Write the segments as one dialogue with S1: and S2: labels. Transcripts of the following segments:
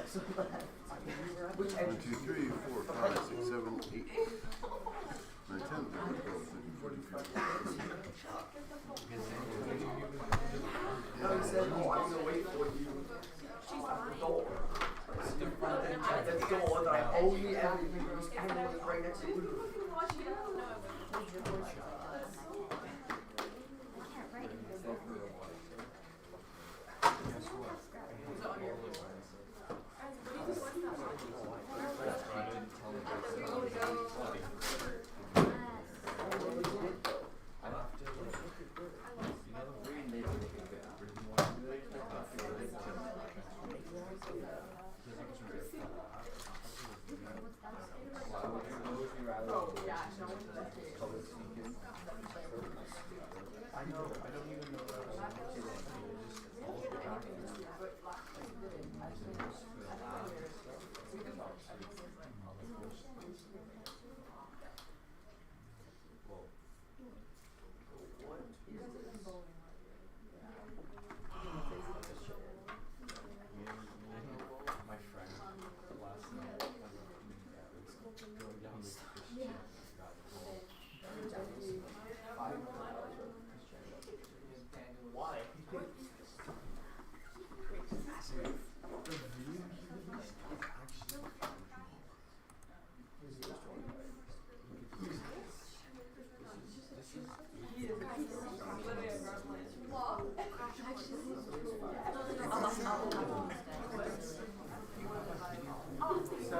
S1: 1, 2, 3, 4, 5, 6, 7, 8, 9, 10, 11, 12, 13, 14, 15.
S2: No, he said, oh, I'm gonna wait for you at the door. At the door that I only ever use, and it was right next to you.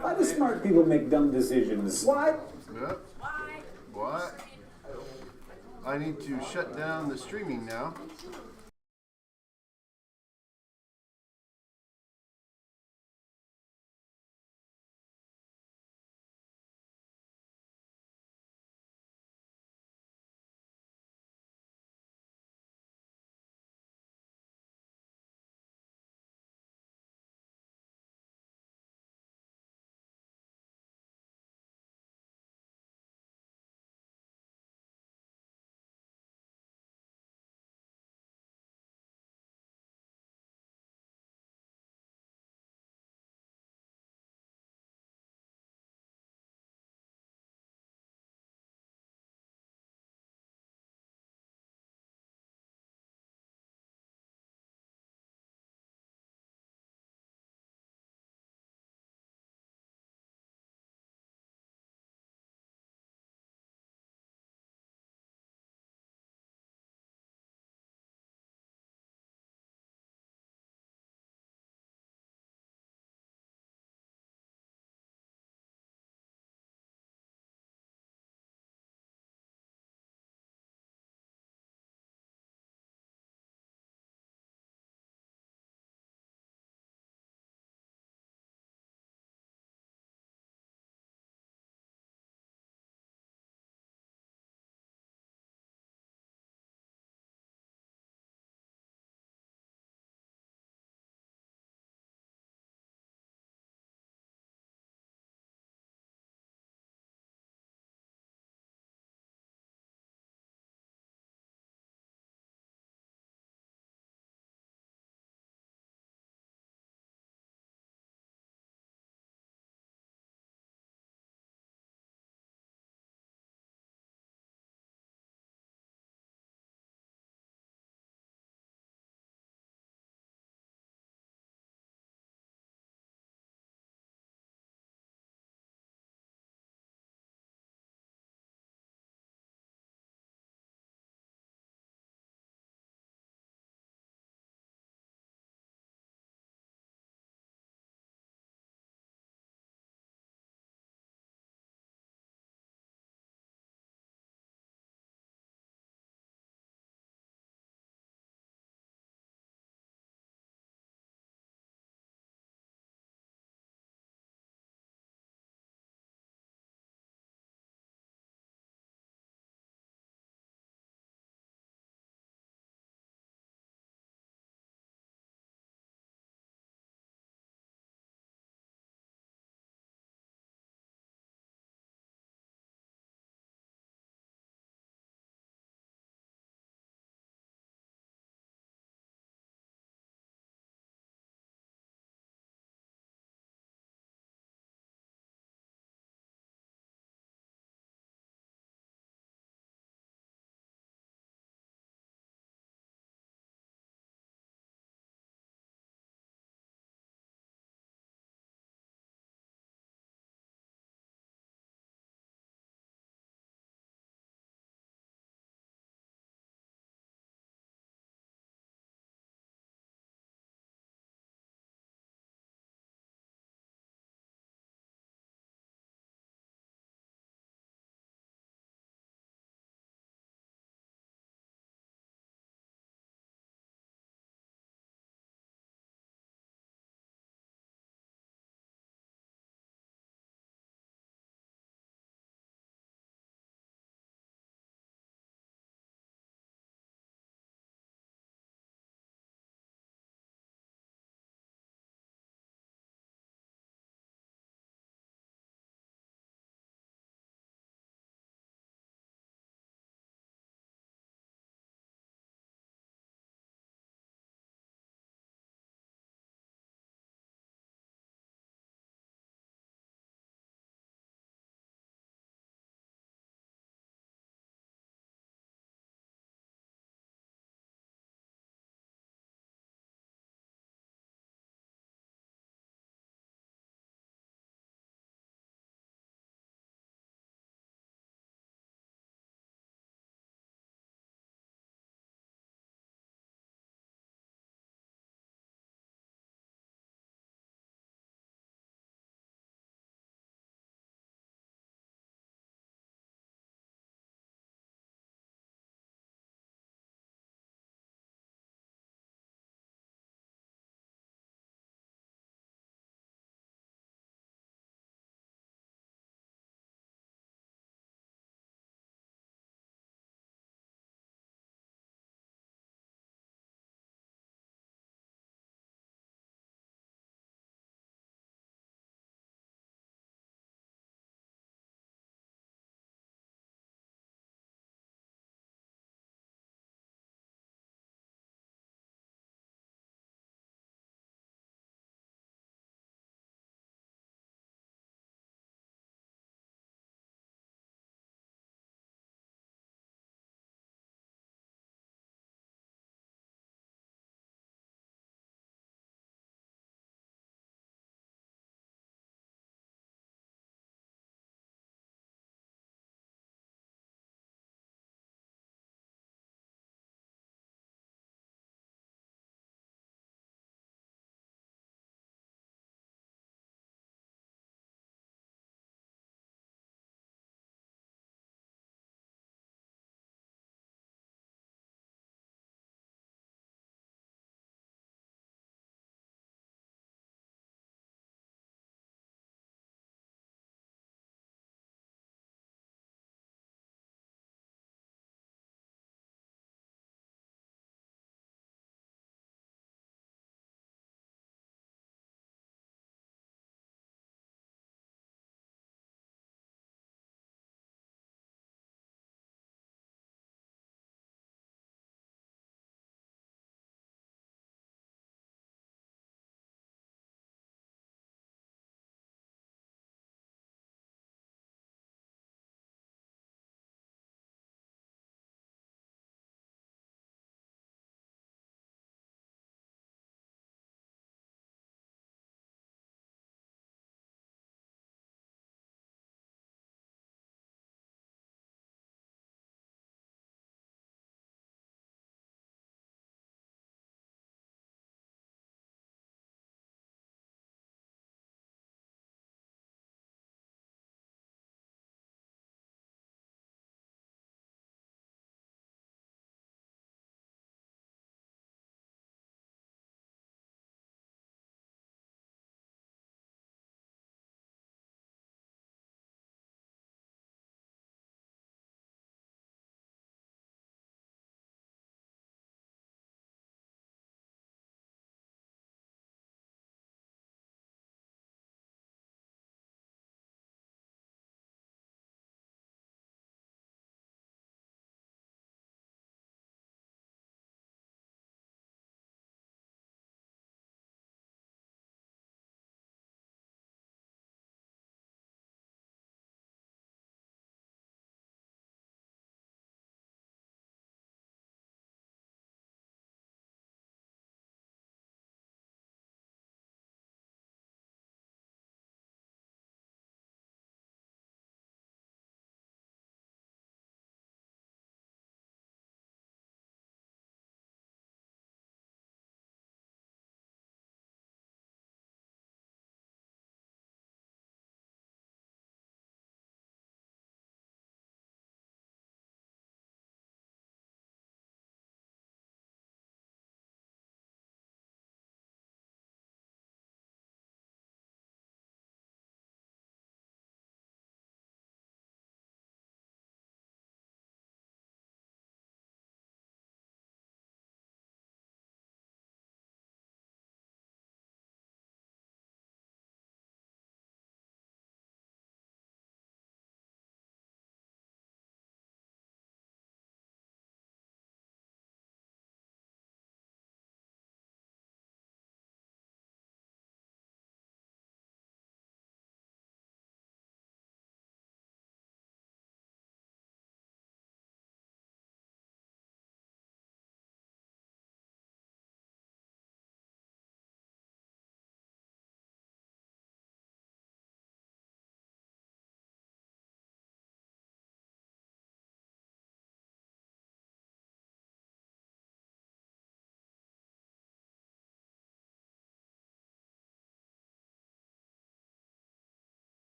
S3: Why do smart people make dumb decisions? Why?
S1: Yep. What? I need to shut down the streaming now.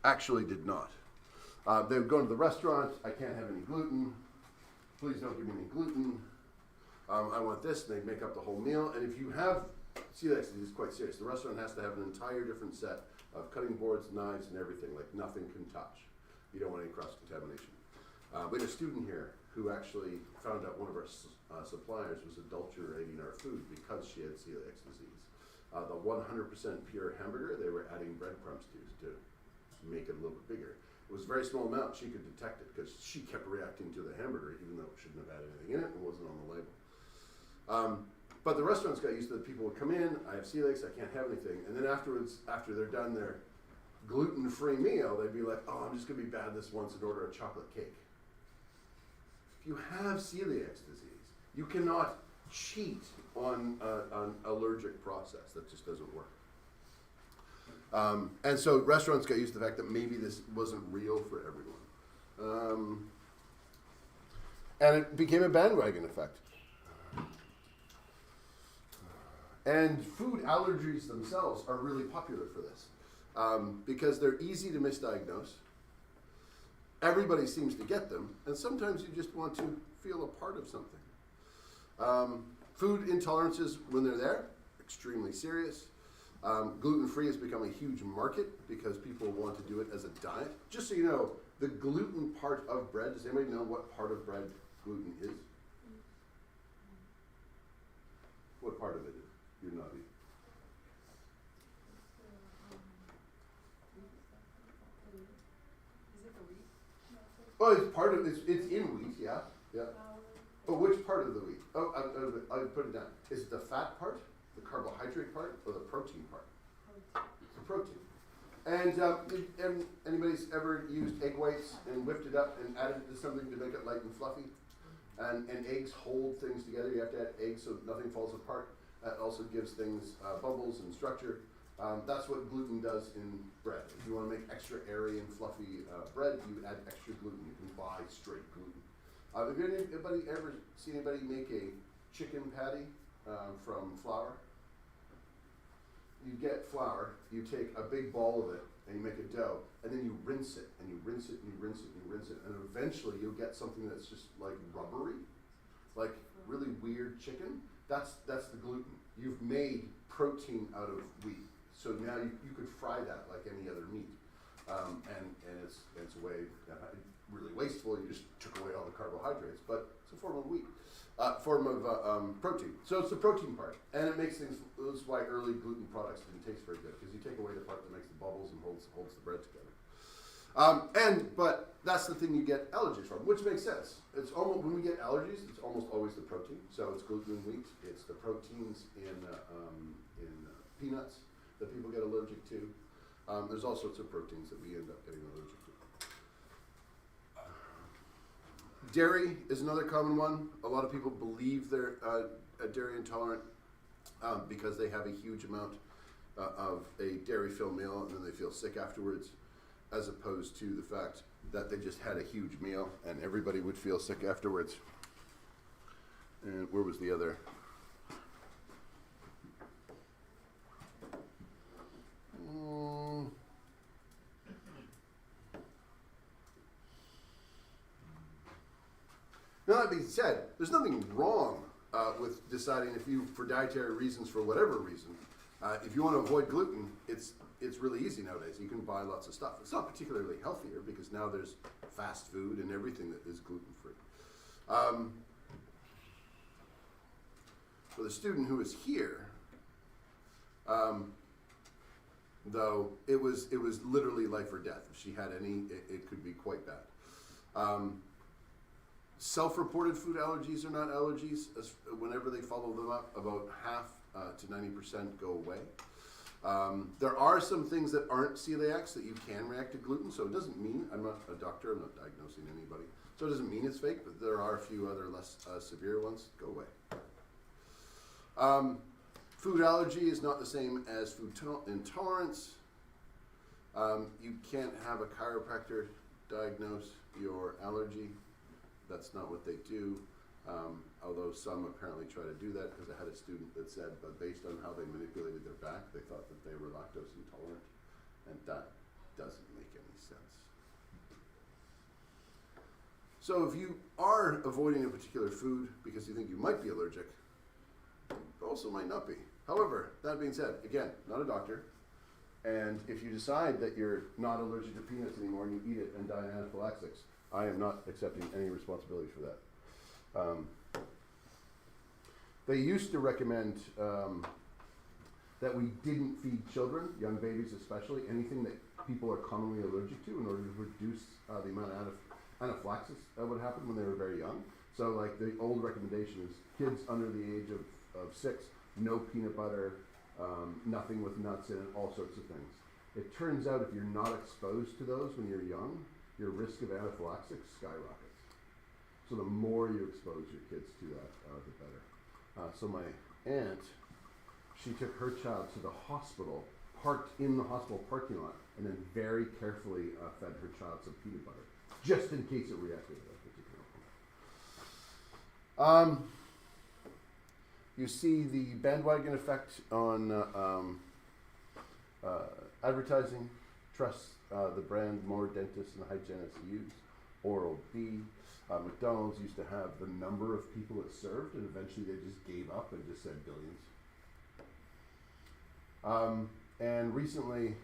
S1: actually did not. They would go to the restaurant, I can't have any gluten, please don't give me any gluten, I want this, and they'd make up the whole meal. And if you have celiac disease, it's quite serious. The restaurant has to have an entire different set of cutting boards, knives, and everything, like nothing can touch. You don't want any cross-contamination. We had a student here who actually found out one of our suppliers was adulterating our food because she had celiac disease. The 100% pure hamburger, they were adding breadcrumbs to make it a little bit bigger. It was a very small amount. She could detect it because she kept reacting to the hamburger even though it shouldn't have had anything in it and wasn't on the label. But the restaurants got used to it. People would come in, I have celiac, I can't have anything. And then afterwards, after they're done their gluten-free meal, they'd be like, oh, I'm just gonna be bad this once and order a chocolate cake. If you have celiac disease, you cannot cheat on an allergic process. That just doesn't work. And so restaurants got used to the fact that maybe this wasn't real for everyone. And it became a bandwagon effect. And food allergies themselves are really popular for this because they're easy to misdiagnose. Everybody seems to get them, and sometimes you just want to feel a part of something. Food intolerances, when they're there, extremely serious. Gluten-free has become a huge market because people want to do it as a diet. Just so you know, the gluten part of bread, does anybody know what part of bread gluten is? What part of it is? You're not. Oh, it's part of it's in wheat, yeah. But which part of the wheat? Oh, I'll put it down. Is it the fat part, the carbohydrate part, or the protein part? It's the protein. And anybody's ever used egg whites and whipped it up and added it to something to make it light and fluffy? And eggs hold things together. You have to add eggs so nothing falls apart. That also gives things bubbles and structure. That's what gluten does in bread. If you want to make extra airy and fluffy bread, you add extra gluten. You can buy straight gluten. Have anybody ever seen anybody make a chicken patty from flour? You get flour, you take a big ball of it, and you make a dough, and then you rinse it, and you rinse it, and you rinse it, and you rinse it, and eventually you'll get something that's just like rubbery, like really weird chicken. That's the gluten. You've made protein out of wheat. So now you could fry that like any other meat. And it's a way, really wasteful, you just took away all the carbohydrates, but it's a form of wheat, form of protein. So it's the protein part, and it makes things, that's why early gluten products didn't taste very good, because you take away the part that makes the bubbles and holds the bread together. But that's the thing you get allergies from, which makes sense. It's almost, when we get allergies, it's almost always the protein. So it's gluten and wheat. It's the proteins in peanuts that people get allergic to. There's all sorts of proteins that we end up getting allergic to. Dairy is another common one. A lot of people believe they're dairy intolerant because they have a huge amount of a dairy-filled meal and then they feel sick afterwards, as opposed to the fact that they just had a huge meal and everybody would feel sick afterwards. And where was the other? Now, that being said, there's nothing wrong with deciding if you, for dietary reasons, for whatever reason, if you want to avoid gluten, it's really easy nowadays. You can buy lots of stuff. It's not particularly healthier because now there's fast food and everything that is gluten-free. For the student who is here, though, it was literally life or death. If she had any, it could be quite bad. Self-reported food allergies are not allergies. Whenever they follow them up, about half to 90% go away. There are some things that aren't celiacs that you can react to gluten, so it doesn't mean, I'm not a doctor, I'm not diagnosing anybody, so it doesn't mean it's fake, but there are a few other less severe ones. Go away. Food allergy is not the same as food intolerance. You can't have a chiropractor diagnose your allergy. That's not what they do, although some apparently try to do that, because I had a student that said, but based on how they manipulated their back, they thought that they were lactose intolerant and died. doesn't make any sense. So if you are avoiding a particular food because you think you might be allergic, you also might not be. However, that being said, again, not a doctor, and if you decide that you're not allergic to peanuts anymore and you eat it and die in anaphylaxis, I am not accepting any responsibility for that. They used to recommend that we didn't feed children, young babies especially, anything that people are commonly allergic to in order to reduce the amount of anaphylaxis that would happen when they were very young. So like the old recommendation is kids under the age of 6, no peanut butter, nothing with nuts in it, all sorts of things. It turns out if you're not exposed to those when you're young, your risk of anaphylaxis skyrockets. So the more you expose your kids to that, the better. So my aunt, she took her child to the hospital, parked in the hospital parking lot, and then very carefully fed her child some peanut butter, just in case it reacted to that particular thing. You see the bandwagon effect on advertising. Trust the brand more dentists and hygienists use. Oral-B. McDonald's used to have the number of people it served, and eventually they just gave up and just said billions. And recently,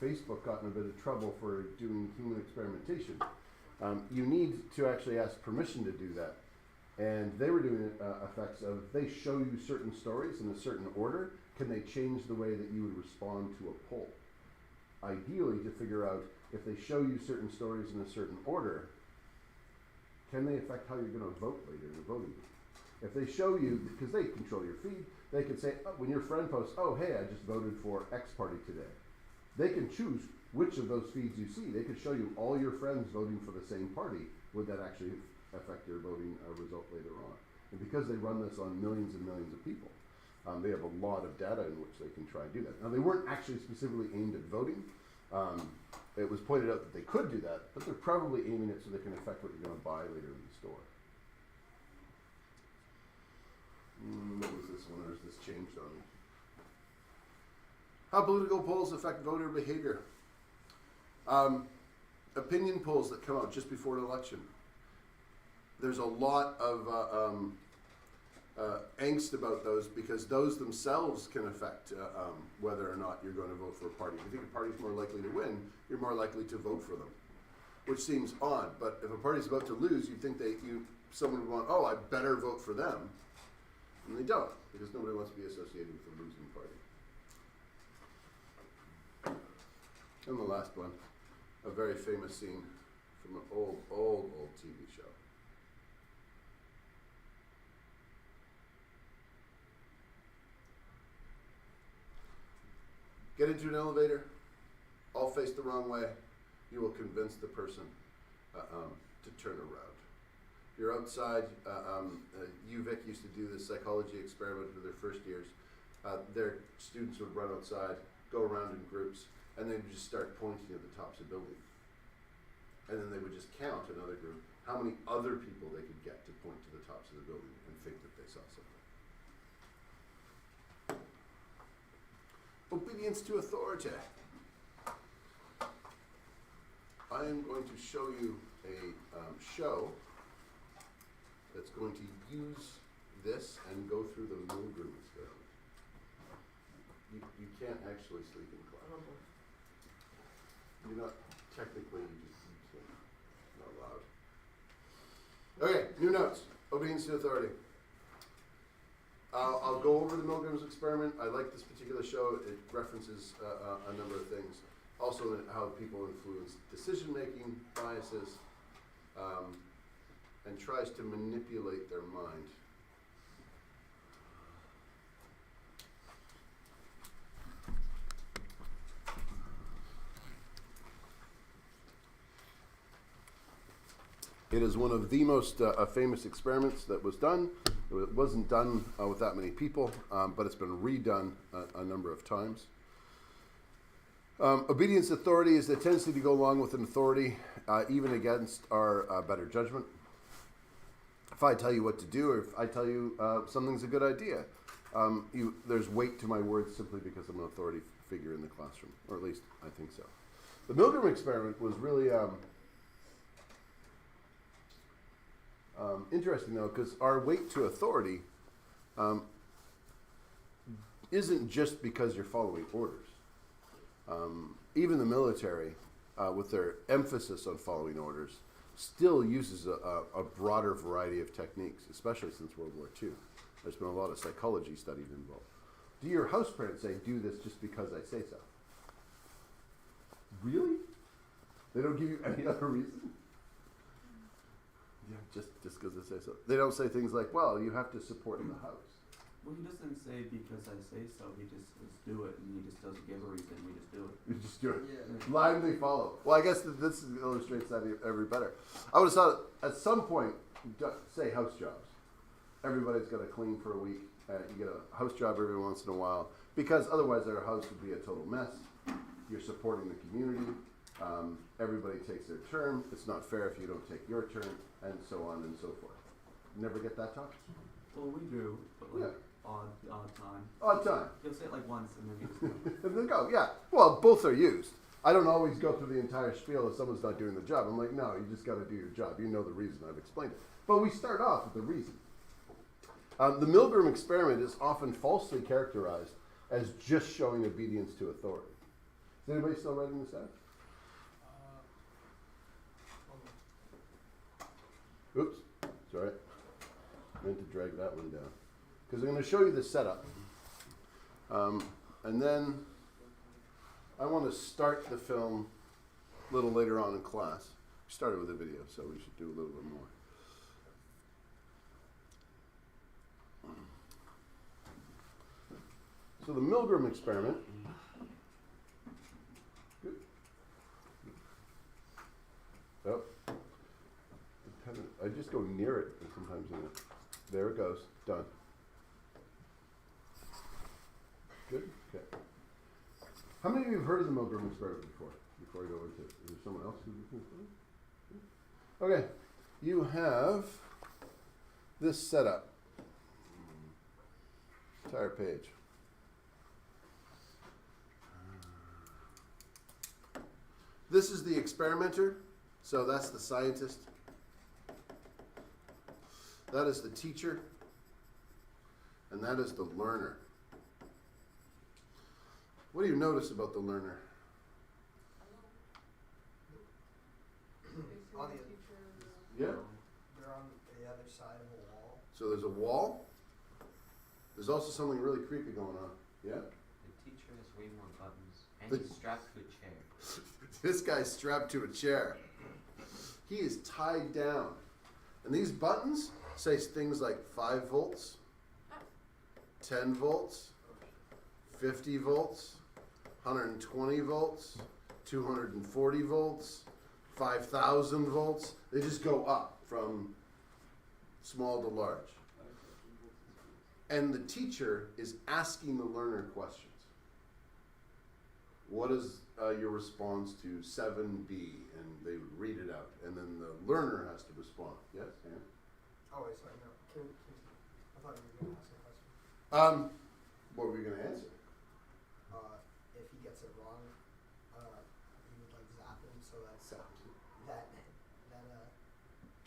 S1: Facebook got in a bit of trouble for doing human experimentation. You need to actually ask permission to do that. And they were doing effects of, they show you certain stories in a certain order, can they change the way that you would respond to a poll? Ideally, to figure out if they show you certain stories in a certain order, can they affect how you're going to vote later in the voting booth? If they show you, because they control your feed, they can say, oh, when your friend posts, oh, hey, I just voted for X party today. They can choose which of those feeds you see. They could show you all your friends voting for the same party. Would that actually affect your voting result later on? And because they run this on millions and millions of people, they have a lot of data in which they can try and do that. Now, they weren't actually specifically aimed at voting. It was pointed out that they could do that, but they're probably aiming it so they can affect what you're going to buy later in the store. What was this one, or has this changed on me? How political polls affect voter behavior. Opinion polls that come out just before an election. There's a lot of angst about those because those themselves can affect whether or not you're going to vote for a party. If you think a party's more likely to win, you're more likely to vote for them, which seems odd. But if a party's about to lose, you'd think someone would want, oh, I better vote for them. And they don't, because nobody wants to be associated with a losing party. And the last one, a very famous scene from an old TV show. Get into an elevator, all face the wrong way, you will convince the person to turn around. You're outside, UVic used to do this psychology experiment with their first years. Their students would run outside, go around in groups, and they would just start pointing at the tops of buildings. And then they would just count, another group, how many other people they could get to point to the tops of the building and think that they saw something. Obedience to authority. I am going to show you a show that's going to use this and go through the Milgram experiment. You can't actually sleep in class. You're not technically, you can't. Not allowed. Okay, new notes. Obedience to authority. I'll go over the Milgram's experiment. I like this particular show. It references a number of things. Also how people influence decision-making, biases, and tries to manipulate their mind. It is one of the most famous experiments that was done. It wasn't done with that many people, but it's been redone a number of times. Obedience to authority is the tendency to go along with an authority, even against our better judgment. If I tell you what to do, or if I tell you something's a good idea, there's weight to my words simply because I'm an authority figure in the classroom, or at least I think so. The Milgram experiment was really interesting, though, because our weight to authority isn't just because you're following orders. Even the military, with their emphasis on following orders, still uses a broader variety of techniques, especially since World War II. There's been a lot of psychology studied involved. Do your house parents say, do this just because I say so? Really? They don't give you any other reason? Yeah, just because they say so. They don't say things like, well, you have to support the house.
S4: Well, he doesn't say because I say so. He just says do it, and he just doesn't give a reason. We just do it.
S1: You just do it.
S2: Yeah.
S1: Blindly follow. Well, I guess this illustrates that every better. I would have thought at some point, say house jobs. Everybody's got to clean for a week. You get a house job every once in a while, because otherwise our house would be a total mess. You're supporting the community. Everybody takes their turn. It's not fair if you don't take your turn, and so on and so forth. Never get that talk?
S4: Well, we do, but like
S1: Yeah.
S4: odd time.
S1: Odd time.
S4: He'll say it like once, and then he just goes.
S1: And then go, yeah. Well, both are used. I don't always go through the entire spiel if someone's not doing the job. I'm like, no, you just got to do your job. You know the reason. I've explained it. But we start off with the reason. The Milgram experiment is often falsely characterized as just showing obedience to authority. Is anybody still writing this out? Oops, sorry. Meant to drag that one down. Because I'm going to show you the setup. And then I want to start the film a little later on in class. We started with a video, so we should do a little bit more. So the Milgram experiment. Good. Oh. I just go near it and sometimes there it goes. Done. Good? Okay. How many of you have heard of the Milgram experiment before I go into it? Is there someone else who's okay. You have this setup. Entire page. This is the experimenter, so that's the scientist. That is the teacher, and that is the learner. What do you notice about the learner? Yeah.
S2: They're on the other side of a wall.
S1: So there's a wall. There's also something really creepy going on. Yeah?
S5: The teacher has way more buttons, and
S1: The-
S5: he's strapped to a chair.
S1: This guy's strapped to a chair. He is tied down. And these buttons say things like 5 volts, 10 volts, 50 volts, 120 volts, 240 volts, 5,000 volts. They just go up from small to large. And the teacher is asking the learner questions. What is your response to 7B? And they would read it out. And then the learner has to respond. Yes, Ann?
S2: Oh, wait, sorry, no. I thought you were going to ask a question.
S1: What were you going to answer?
S2: If he gets it wrong, you would like zap him so that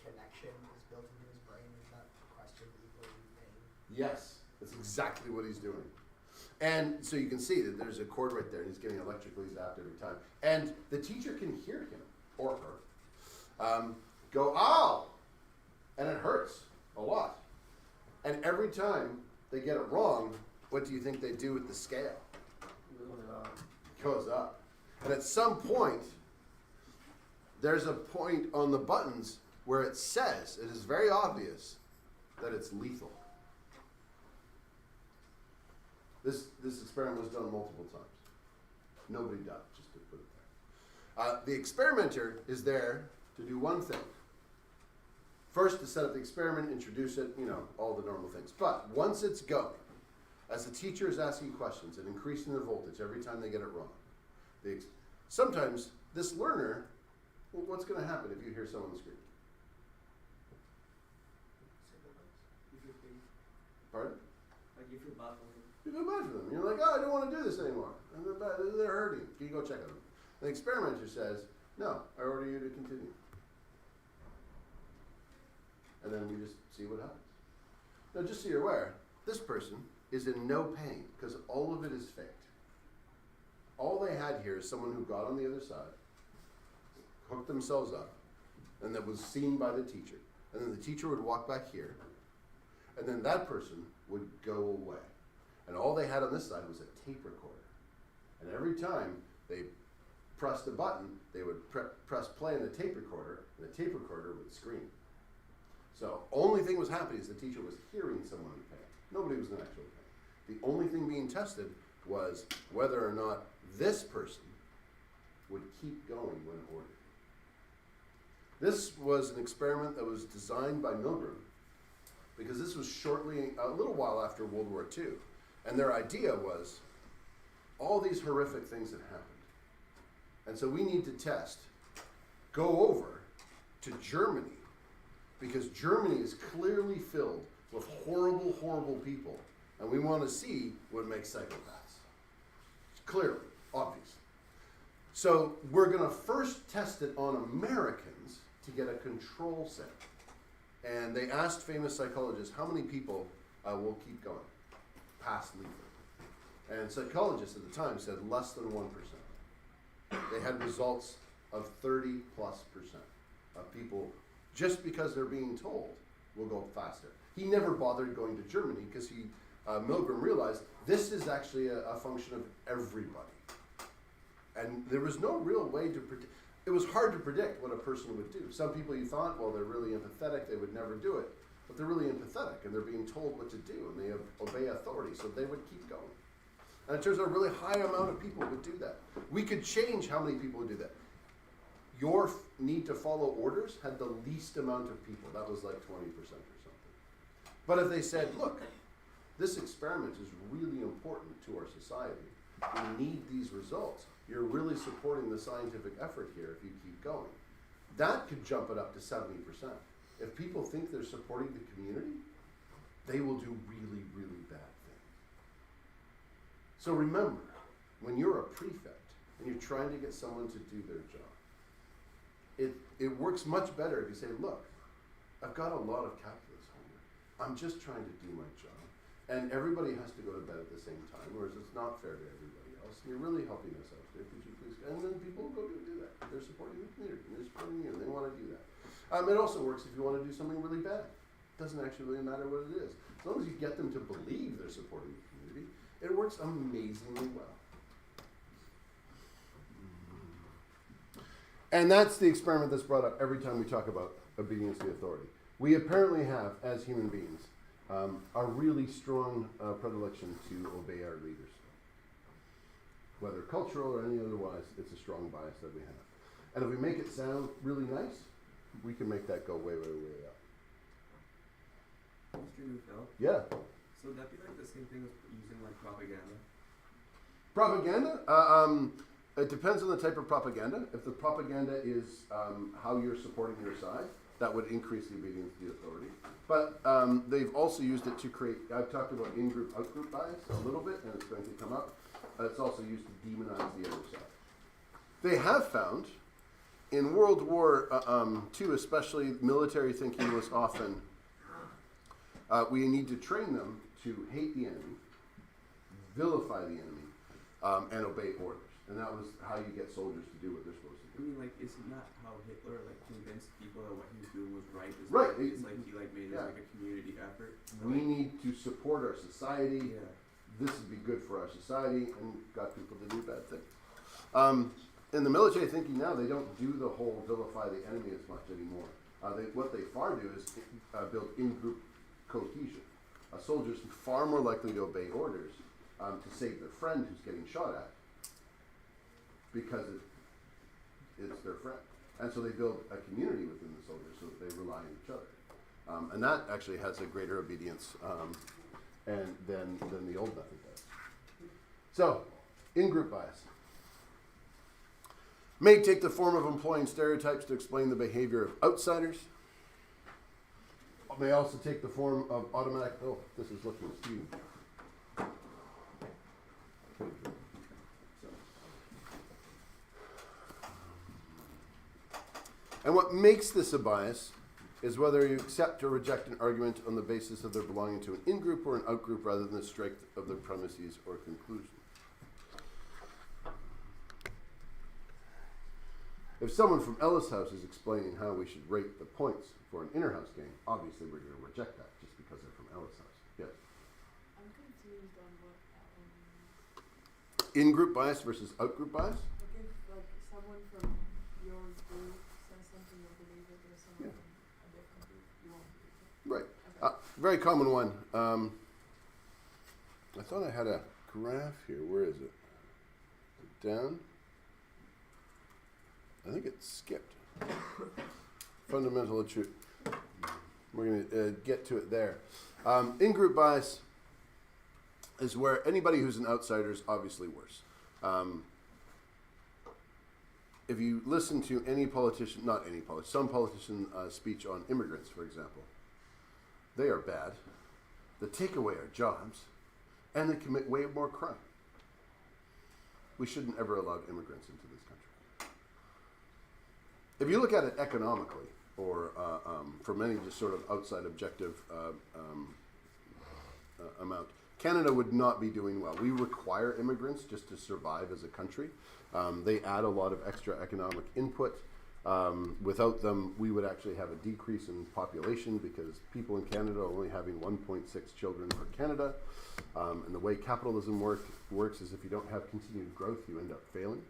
S2: connection is built into his brain. Is that question equally pain?
S1: Yes, that's exactly what he's doing. And so you can see that there's a cord right there, and he's getting electrically zapped every time. And the teacher can hear him, or her, go, ow! And it hurts a lot. And every time they get it wrong, what do you think they do with the scale? It goes up. And at some point, there's a point on the buttons where it says, it is very obvious, that it's lethal. This experiment was done multiple times. Nobody died, just to put it there. The experimenter is there to do one thing. First, to set up the experiment, introduce it, all the normal things. But once it's going, as the teacher is asking questions and increasing the voltage every time they get it wrong, sometimes this learner, what's going to happen if you hear someone scream? Pardon?
S4: Like you feel bad for him.
S1: You feel bad for them. You're like, oh, I don't want to do this anymore. And they're hurting. Can you go check on them? The experimenter says, no, I order you to continue. And then we just see what happens. Now, just so you're aware, this person is in no pain because all of it is faked. All they had here is someone who got on the other side, hooked themselves up, and that was seen by the teacher. And then the teacher would walk back here, and then that person would go away. And all they had on this side was a tape recorder. And every time they pressed a button, they would press play on the tape recorder, and the tape recorder would scream. So only thing was happening is the teacher was hearing someone in pain. Nobody was in actual pain. The only thing being tested was whether or not this person would keep going when ordered. This was an experiment that was designed by Milgram because this was a little while after World War II. And their idea was all these horrific things had happened. And so we need to test, go over to Germany, because Germany is clearly filled with horrible, horrible people. And we want to see what makes psychopaths. Clearly, obvious. So we're going to first test it on Americans to get a control set. And they asked famous psychologists, how many people will keep going past lethal? And psychologists at the time said less than 1%. They had results of 30+% of people, just because they're being told, will go faster. He never bothered going to Germany because Milgram realized this is actually a function of everybody. And there was no real way to predict. It was hard to predict what a person would do. Some people you thought, well, they're really empathetic, they would never do it. But they're really empathetic and they're being told what to do and they obey authority, so they would keep going. And it turns out a really high amount of people would do that. We could change how many people would do that. Your need to follow orders had the least amount of people. That was like 20% or something. But if they said, look, this experiment is really important to our society. We need these results. You're really supporting the scientific effort here if you keep going. That could jump it up to 70%. If people think they're supporting the community, they will do really, really bad things. So remember, when you're a prefect and you're trying to get someone to do their job, it works much better if you say, look, I've got a lot of calculus homework. I'm just trying to do my job. And everybody has to go to bed at the same time, whereas it's not fair to everybody else. And you're really helping us out there. Could you please? And then people will go do that. They're supporting the community. They're supporting you, and they want to do that. It also works if you want to do something really bad. It doesn't actually really matter what it is. As long as you get them to believe they're supporting the community, it works amazingly well. And that's the experiment that's brought up every time we talk about obedience to authority. We apparently have, as human beings, a really strong predilection to obey our leaders. Whether cultural or any otherwise, it's a strong bias that we have. And if we make it sound really nice, we can make that go way, way, way up.
S4: Mr. Neufeld,
S1: Yeah.
S4: so would that be like the same thing as using like propaganda?
S1: Propaganda? It depends on the type of propaganda. If the propaganda is how you're supporting your side, that would increase the obedience to the authority. But they've also used it to create, I've talked about in-group, out-group bias a little bit, and it's going to come up. It's also used to demonize the other side. They have found, in World War II especially, military thinking was often, we need to train them to hate the enemy, vilify the enemy, and obey orders. And that was how you get soldiers to do what they're supposed to do.
S4: I mean, like, isn't that how Hitler like convinced people that what he was doing was right?
S1: Right.
S4: It's like he like made it like a community effort.
S1: We need to support our society.
S4: Yeah.
S1: This would be good for our society, and got people to do bad things. In the military thinking now, they don't do the whole vilify the enemy as much anymore. What they far do is build in-group cohesion. A soldier's far more likely to obey orders to save their friend who's getting shot at, because it's their friend. And so they build a community within the soldiers so that they rely on each other. And that actually has a greater obedience than the old method does. So, in-group bias may take the form of employing stereotypes to explain the behavior of outsiders. It may also take the form of automatic, oh, this is looking skewed. And what makes this a bias is whether you accept or reject an argument on the basis of their belonging to an in-group or an out-group rather than the strength of their premises or conclusions. If someone from Ellis House is explaining how we should rate the points for an inner-house game, obviously we're going to reject that just because they're from Ellis House. Yes?
S6: I'm confused on what that one means.
S1: In-group bias versus out-group bias?
S6: Like if someone from your group says something, you'll believe it, or someone
S1: Yeah.
S6: from a different group, you won't believe it.
S1: Right.
S6: Okay.
S1: Very common one. I thought I had a graph here. Where is it? Down? I think it skipped. Fundamental truth. We're going to get to it there. In-group bias is where anybody who's an outsider is obviously worse. If you listen to any politician, not any politician, some politician speech on immigrants, for example, they are bad. They take away our jobs, and they commit way more crime. We shouldn't ever allow immigrants into this country. If you look at it economically, or from any just sort of outside objective amount, Canada would not be doing well. We require immigrants just to survive as a country. They add a lot of extra economic input. Without them, we would actually have a decrease in population because people in Canada are only having 1.6 children per Canada. And the way capitalism works is if you don't have continued growth, you end up failing.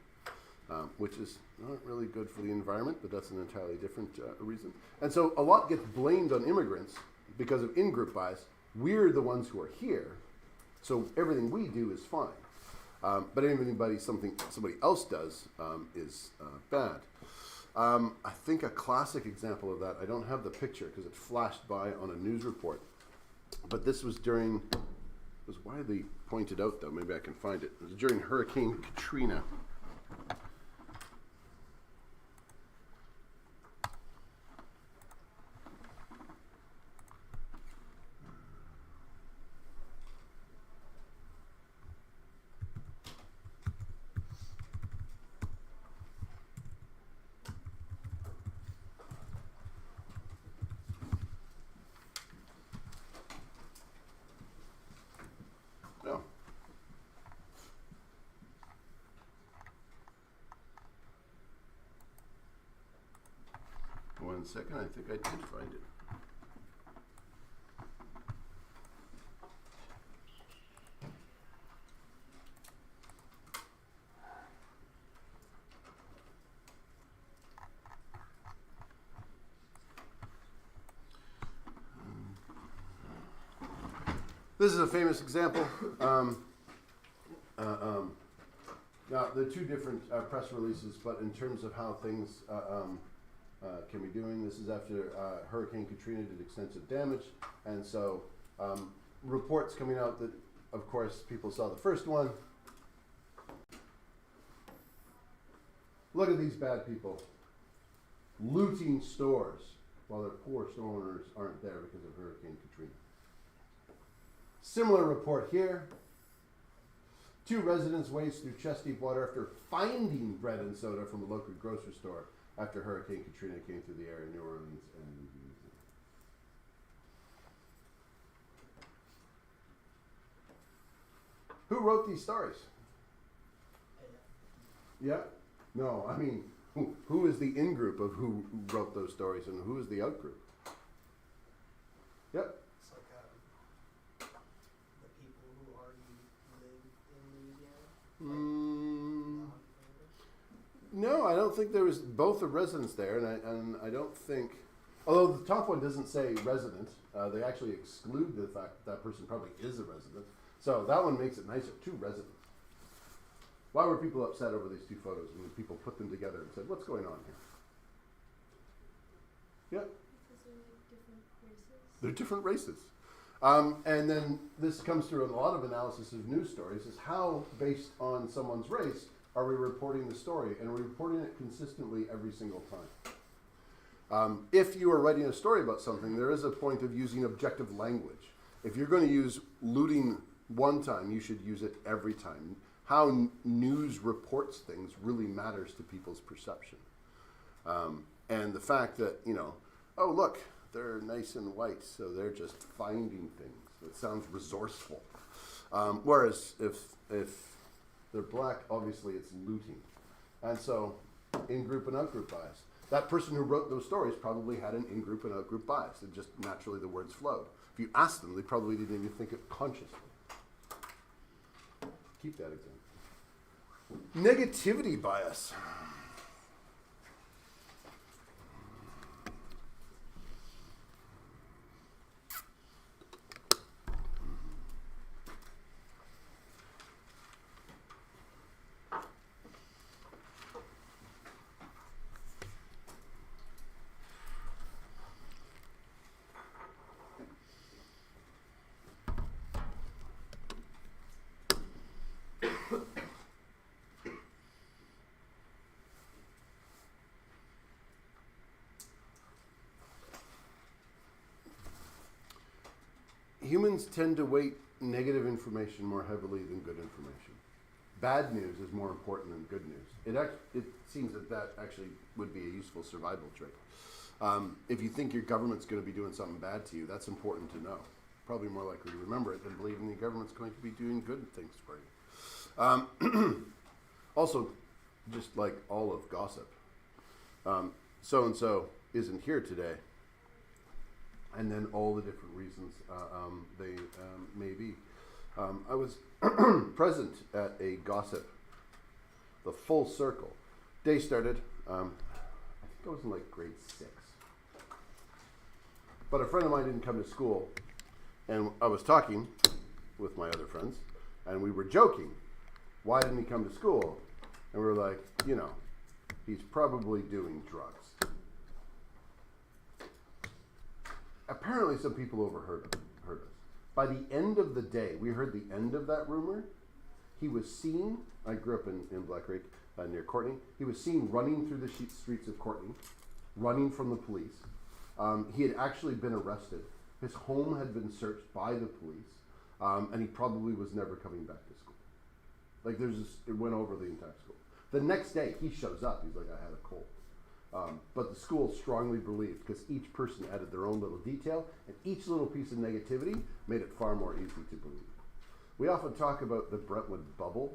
S1: Which is not really good for the environment, but that's an entirely different reason. And so a lot gets blamed on immigrants because of in-group bias. We're the ones who are here, so everything we do is fine. But somebody else does is bad. I think a classic example of that, I don't have the picture because it flashed by on a news report, but this was widely pointed out though, maybe I can find it. It was during Hurricane Katrina. No. One second, I think I did find it. This is a famous example. Now, there are two different press releases, but in terms of how things can be doing, this is after Hurricane Katrina did extensive damage, and so reports coming out that, of course, people saw the first one. Look at these bad people looting stores while their poor store owners aren't there because of Hurricane Katrina. Similar report here. 2 residents waste through chest deep water after finding bread and soda from a local grocery store after Hurricane Katrina came through the area of New Orleans and Louisiana. Who wrote these stories? Yeah? No, I mean, who is the in-group of who wrote those stories and who is the out-group? Yep.
S2: It's like the people who already live in Louisiana.
S1: No, I don't think there was both the residents there, and I don't think, although the top one doesn't say resident, they actually exclude the fact that person probably is a resident. So that one makes it nicer, 2 residents. Why were people upset over these 2 photos when people put them together and said, what's going on here? Yeah?
S6: Because they're like different races.
S1: They're different races. And then this comes through in a lot of analysis of news stories, is how, based on someone's race, are we reporting the story? And are we reporting it consistently every single time? If you are writing a story about something, there is a point of using objective language. If you're going to use looting one time, you should use it every time. How news reports things really matters to people's perception. And the fact that, oh, look, they're nice and white, so they're just finding things. It sounds resourceful. Whereas if they're black, obviously it's looting. And so, in-group and out-group bias. That person who wrote those stories probably had an in-group and out-group bias. And just naturally the words flowed. If you asked them, they probably didn't even think it consciously. Keep that example. Negativity bias. Humans tend to weight negative information more heavily than good information. Bad news is more important than good news. It seems that actually would be a useful survival trait. If you think your government's going to be doing something bad to you, that's important to know. Probably more likely to remember it than believing the government's going to be doing good things for you. Also, just like all of gossip, so-and-so isn't here today, and then all the different reasons they may be. I was present at a gossip, the full circle. Day started, I think I was in like grade 6. But a friend of mine didn't come to school, and I was talking with my other friends, and we were joking. Why didn't he come to school? And we were like, he's probably doing drugs. Apparently some people overheard us. By the end of the day, we heard the end of that rumor. He was seen, I grew up in Black Lake near Courtenay. He was seen running through the streets of Courtenay, running from the police. He had actually been arrested. His home had been searched by the police, and he probably was never coming back to school. Like it went over the entire school. The next day, he shows up. He's like, I had a cold. But the school strongly believed, because each person added their own little detail, and each little piece of negativity made it far more easy to believe. We often talk about the Brentwood bubble.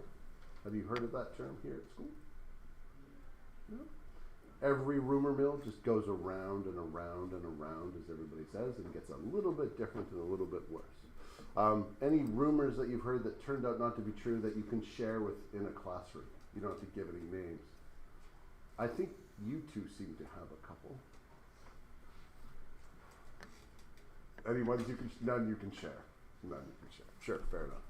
S1: Have you heard of that term here at school? No? Every rumor mill just goes around and around and around, as everybody says, and gets a little bit different and a little bit worse. Any rumors that you've heard that turned out not to be true that you can share within a classroom? You don't have to give any names. I think you two seem to have a couple. Any ones you can, none you can share. None you can share. Sure, fair enough.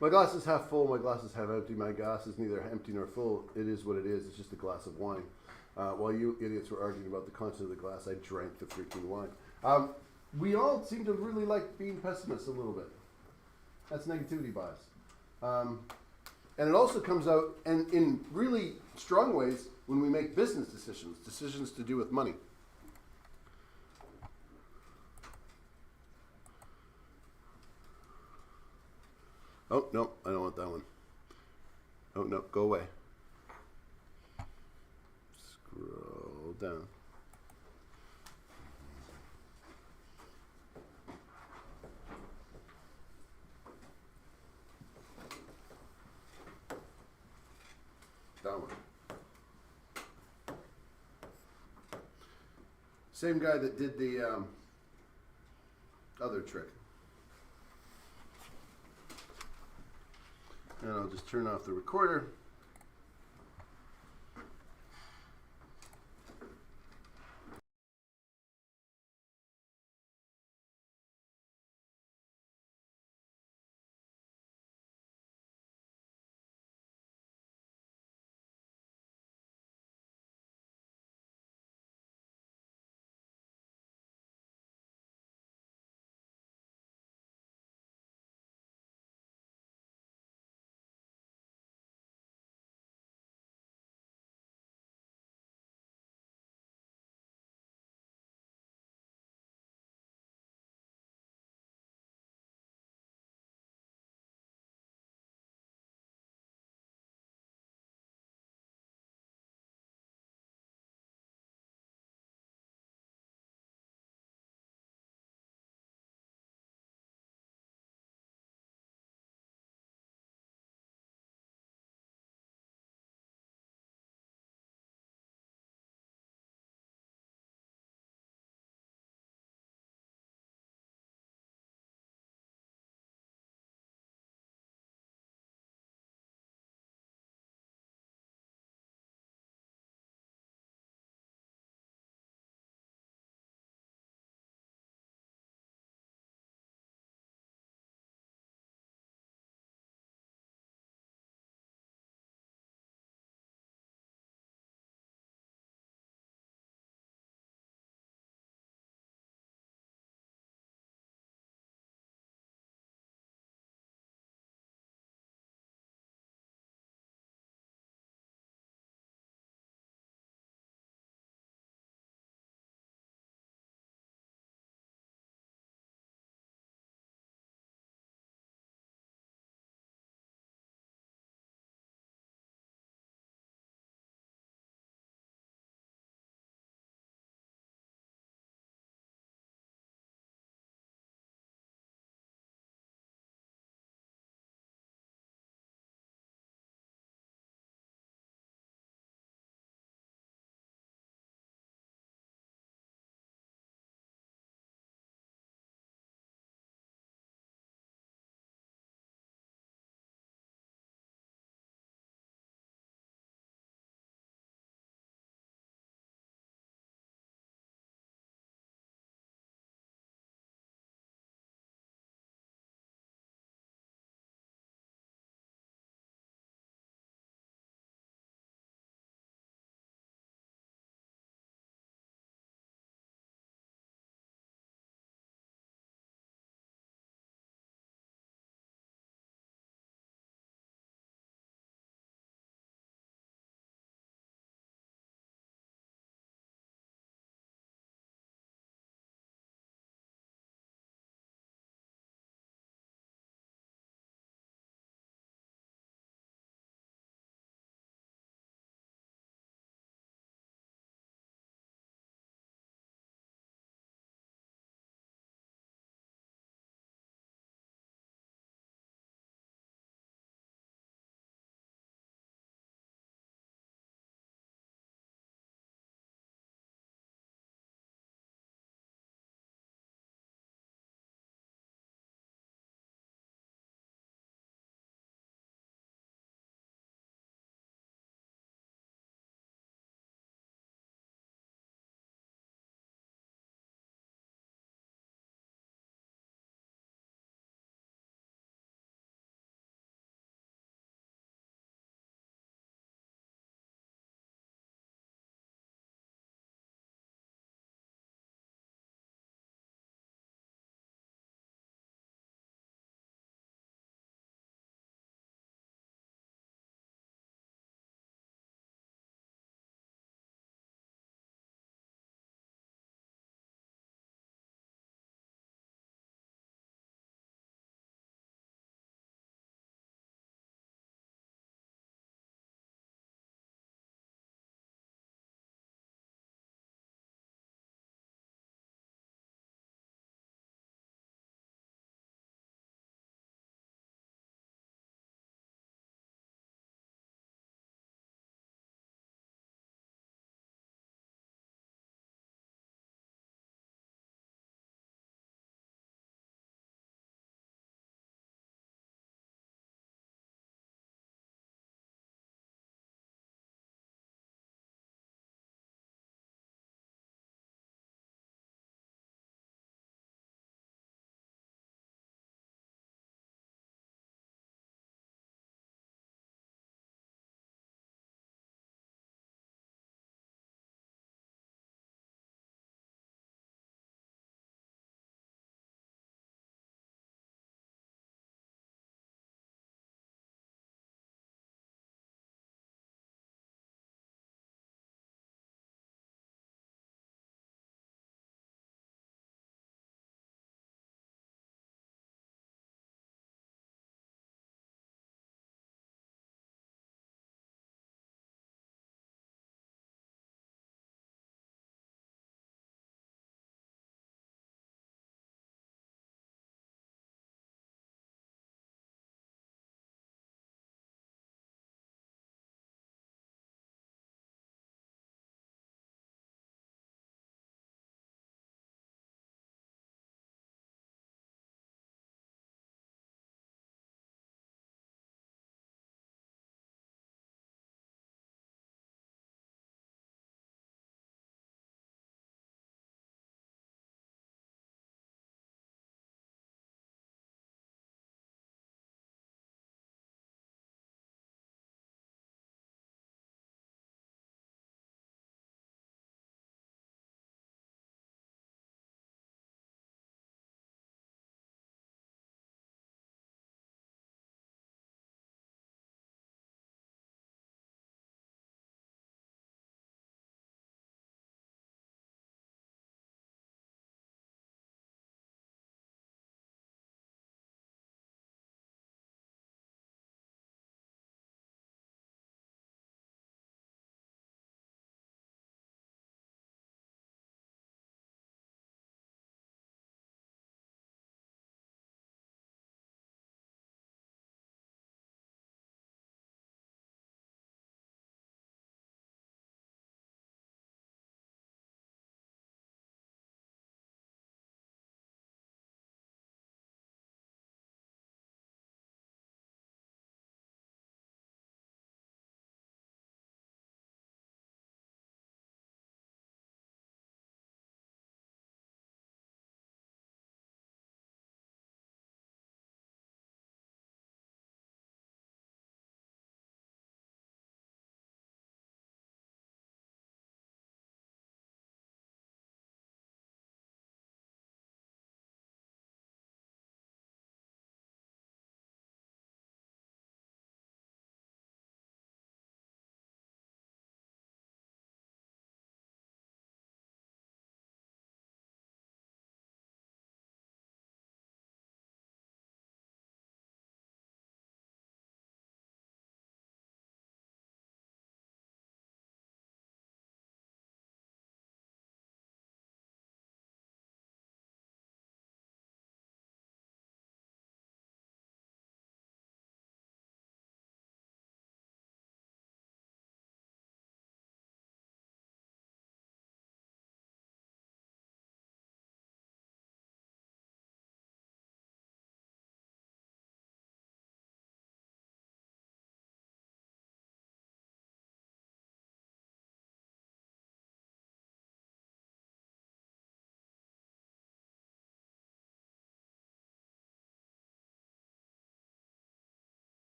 S1: My glass is half full, my glass is half empty. My glass is neither empty nor full. It is what it is. It's just a glass of wine. While you idiots were arguing about the content of the glass, I drank the freaking wine. We all seem to really like being pessimists a little bit. That's negativity bias. And it also comes out and in really strong ways when we make business decisions to do with money. Oh, no, I don't want that one. Oh, no, go away. Scroll down. That one. Same guy that did the other trick. And I'll just turn off the recorder.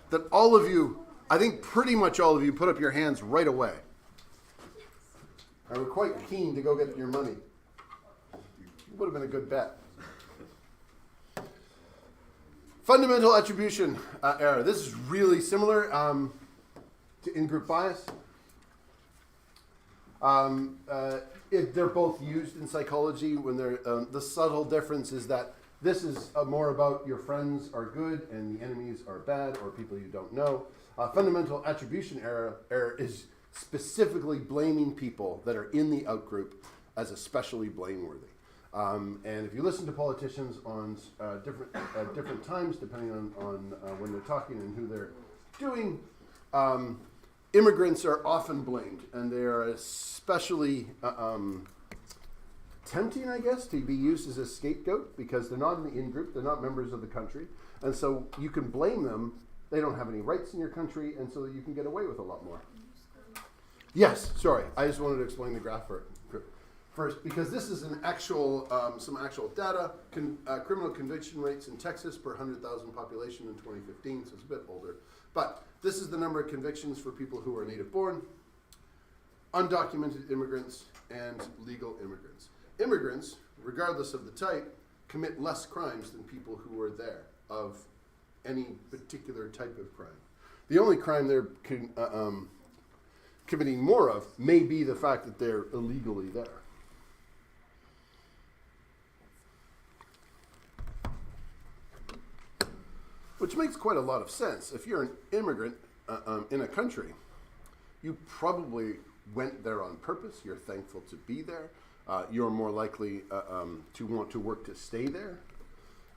S1: that all of you, I think pretty much all of you, put up your hands right away. I were quite keen to go get your money. Would have been a good bet. Fundamental attribution error. This is really similar to in-group bias. They're both used in psychology when they're, the subtle difference is that this is more about your friends are good and the enemies are bad, or people you don't know. Fundamental attribution error is specifically blaming people that are in the outgroup as especially blameworthy. And if you listen to politicians on different times, depending on when they're talking and who they're doing, immigrants are often blamed, and they are especially tempting, I guess, to be used as a scapegoat because they're not in the in-group, they're not members of the country, and so you can blame them. They don't have any rights in your country, and so you can get away with a lot more. Yes, sorry, I just wanted to explain the graph first, because this is an actual, some actual data. Criminal conviction rates in Texas per 100,000 population in 2015, so it's a bit older. But this is the number of convictions for people who are native born, undocumented immigrants, and legal immigrants. Immigrants, regardless of the type, commit less crimes than people who are there of any particular type of crime. The only crime they're committing more of may be the fact that they're illegally there. Which makes quite a lot of sense. If you're an immigrant in a country, you probably went there on purpose. You're thankful to be there. You're more likely to want to work to stay there.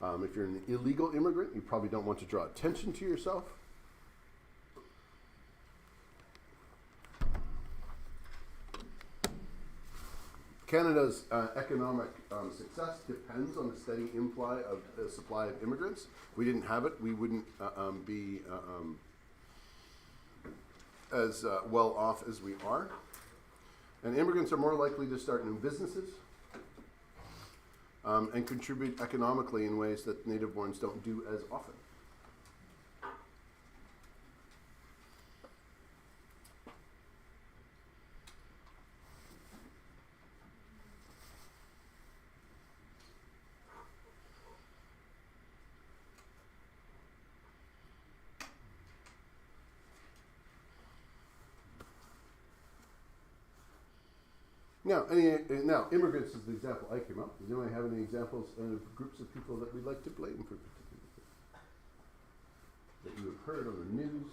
S1: If you're an illegal immigrant, you probably don't want to draw attention to yourself. Canada's economic success depends on a steady supply of immigrants. If we didn't have it, we wouldn't be as well off as we are. And immigrants are more likely to start new businesses and contribute economically in ways that native-borns don't do as often. Now, immigrants is the example I came up with. Do I have any examples of groups of people that we'd like to blame for particular things that you have heard on the news,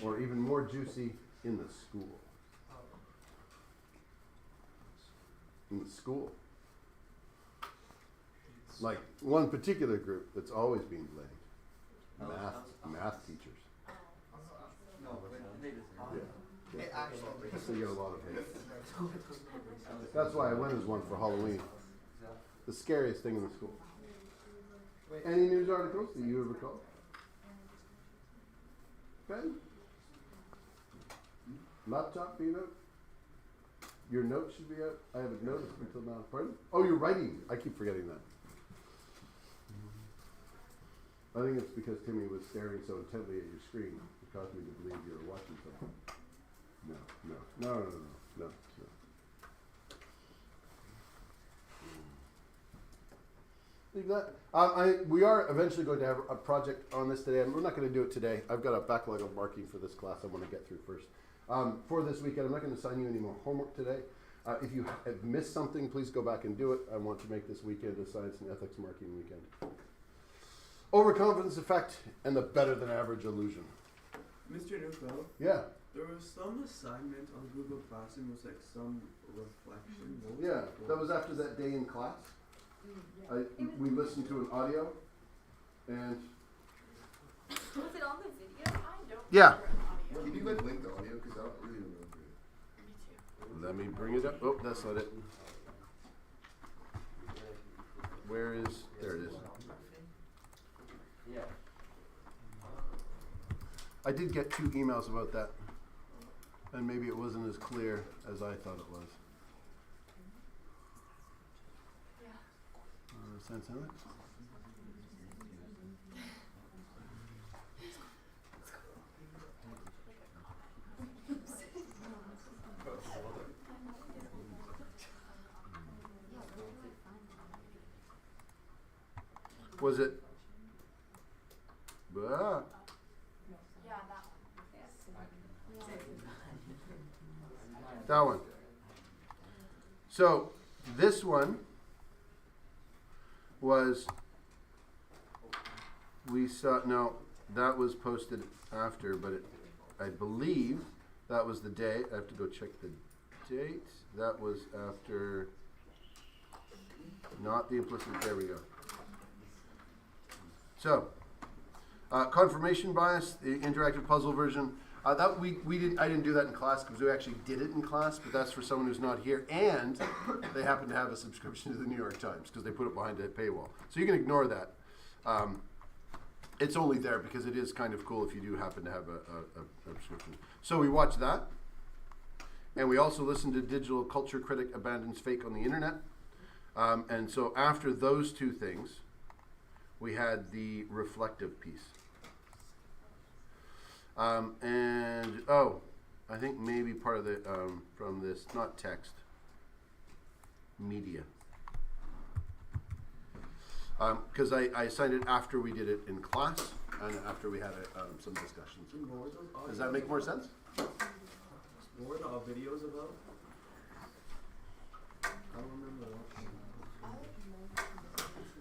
S1: or even more juicy, in the school? In the school. Like one particular group that's always being blamed. Math teachers. Yeah. So you get a lot of hate. That's why I went as one for Halloween. The scariest thing in the school. Any news articles that you ever recall? Ben? Laptop being out? Your notes should be out. I haven't noticed until now. Pardon? Oh, you're writing. I keep forgetting that. I think it's because Timmy was staring so intently at your screen. It caused me to believe you were watching something. No. Leave that. We are eventually going to have a project on this today, and we're not going to do it today. I've got a backlog of marking for this class I want to get through first. For this weekend, I'm not going to assign you any more homework today. If you have missed something, please go back and do it. I want to make this weekend a science and ethics marking weekend. Overconfidence effect and the better than average illusion.
S4: Mr. Newfeld?
S1: Yeah.
S4: There was some assignment on Google Classroom, was like some reflection. What was
S1: Yeah,
S4: it for?
S1: that was after that day in class. We listened to an audio, and
S6: Was it on the video? I don't
S1: yeah.
S6: remember
S1: Can you like link the audio? Because I don't really remember it. Let me bring it up. Oh, that's not it. Where is? There it is.
S5: Yeah.
S1: I did get 2 emails about that, and maybe it wasn't as clear as I thought it was. Sense in it? Was it? Ah,
S6: Yeah, that
S1: that one. So this one was, we saw, no, that was posted after, but I believe that was the day. I have to go check the date. That was after, not the implicit, there we go. So, confirmation bias, the interactive puzzle version. That we didn't. I didn't do that in class because we actually did it in class. But that's for someone who's not here, and they happen to have a subscription to the New York Times because they put it behind a paywall. So you can ignore that. It's only there because it is kind of cool if you do happen to have a subscription. So we watched that, and we also listened to Digital Culture Critic Abandons Fake on the Internet. And so after those two things, we had the reflective piece. And, I think maybe part of the, from this, not text, media. Because I assigned it after we did it in class and after we had some discussions. Does that make more sense?
S4: What were the videos about? I don't remember watching.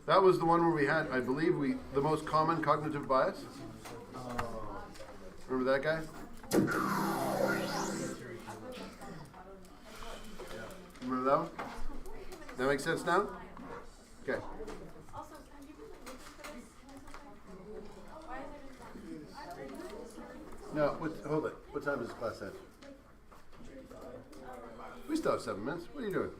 S1: That was the one where we had, I believe, the most common cognitive bias. Remember that guy? Remember that one? That makes sense now? Okay.
S6: Also, have you been looking for this? Why is it?
S1: No, hold it. What time is this class at? We still have 7 minutes. What are you doing?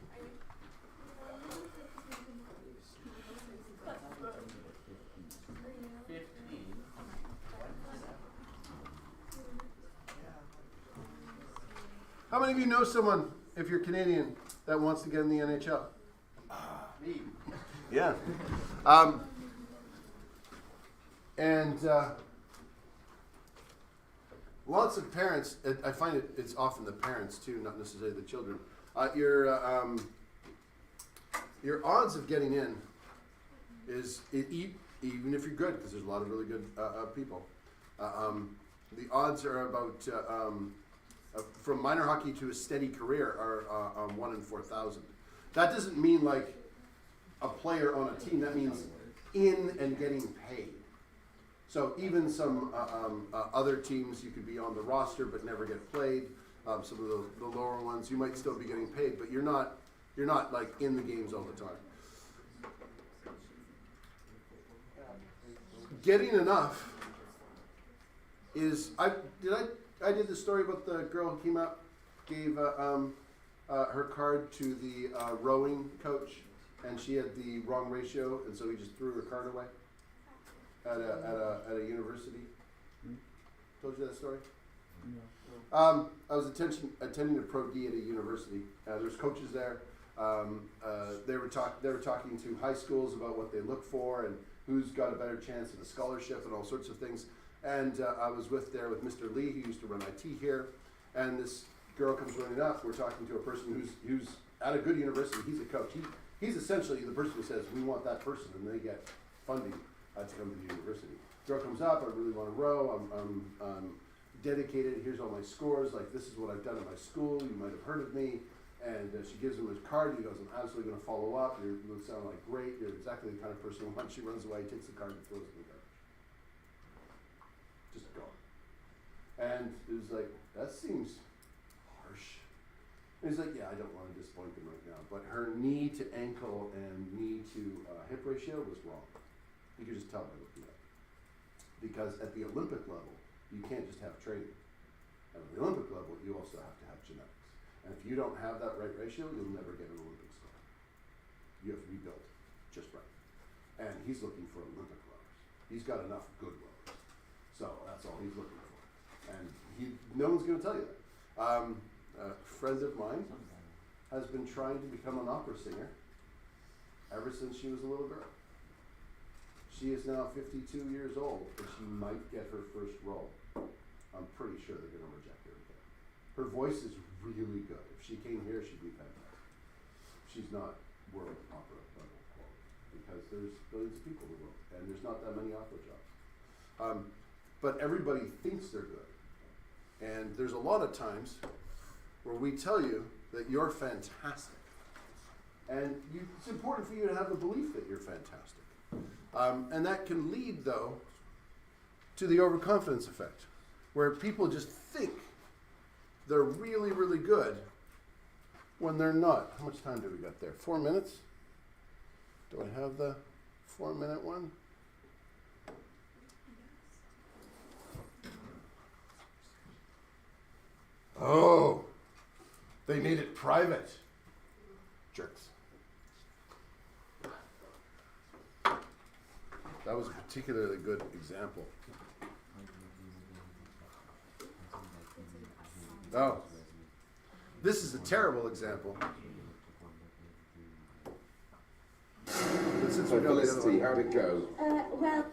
S1: How many of you know someone, if you're Canadian, that wants to get in the NHL? Me. Yeah. Lots of parents, I find it's often the parents too, not necessarily the children. Your odds of getting in is, even if you're good, because there's a lot of really good people, the odds are about, from minor hockey to a steady career are 1 in 4,000. That doesn't mean like a player on a team, that means in and getting paid. So even some other teams, you could be on the roster but never get played. Some of the lower ones, you might still be getting paid, but you're not like in the games all the time. Getting enough is, I did the story about the girl who came out, gave her card to the rowing coach, and she had the wrong ratio, and so he just threw her card away at a university. Told you that story?
S4: No.
S1: I was attending a Pro D at a university. There's coaches there. They were talking to high schools about what they look for and who's got a better chance at a scholarship and all sorts of things. And I was with Mr. Lee, who used to run IT here, and this girl comes running up. We're talking to a person who's at a good university. He's a coach. He's essentially the person who says, we want that person, and they get funding to come to the university. Girl comes up, I really want to row, I'm dedicated, here's all my scores, like this is what I've done at my school, you might have heard of me. And she gives him his card, he goes, I'm absolutely going to follow up, you sound like great, you're exactly the kind of person who, once she runs away, takes the card and throws it in the garbage. Just gone. And it was like, that seems harsh. And he's like, yeah, I don't want to disappoint them right now, but her knee to ankle and knee to hip ratio was wrong. You could just tell by looking at it. Because at the Olympic level, you can't just have training. At the Olympic level, you also have to have genetics. And if you don't have that right ratio, you'll never get an Olympic star. You have to be built just right. And he's looking for Olympic rowers. He's got enough good rowers. So that's all he's looking for. And no one's going to tell you that. A friend of mine has been trying to become an opera singer ever since she was a little girl. She is now 52 years old, and she might get her first role. I'm pretty sure they're going to reject her again. Her voice is really good. If she came here, she'd be fantastic. She's not world opera level quality. because there's billions of people in the world, and there's not that many opera jobs. But everybody thinks they're good. And there's a lot of times where we tell you that you're fantastic. And it's important for you to have the belief that you're fantastic. And that can lead, though, to the overconfidence effect, where people just think they're really, really good when they're not. How much time do we got there? 4 minutes? Do I have the 4-minute one? Oh, they made it private. Jerks. That was a particularly good example. Oh, this is a terrible example. But since we know the other one,
S7: How'd it go?
S8: Well,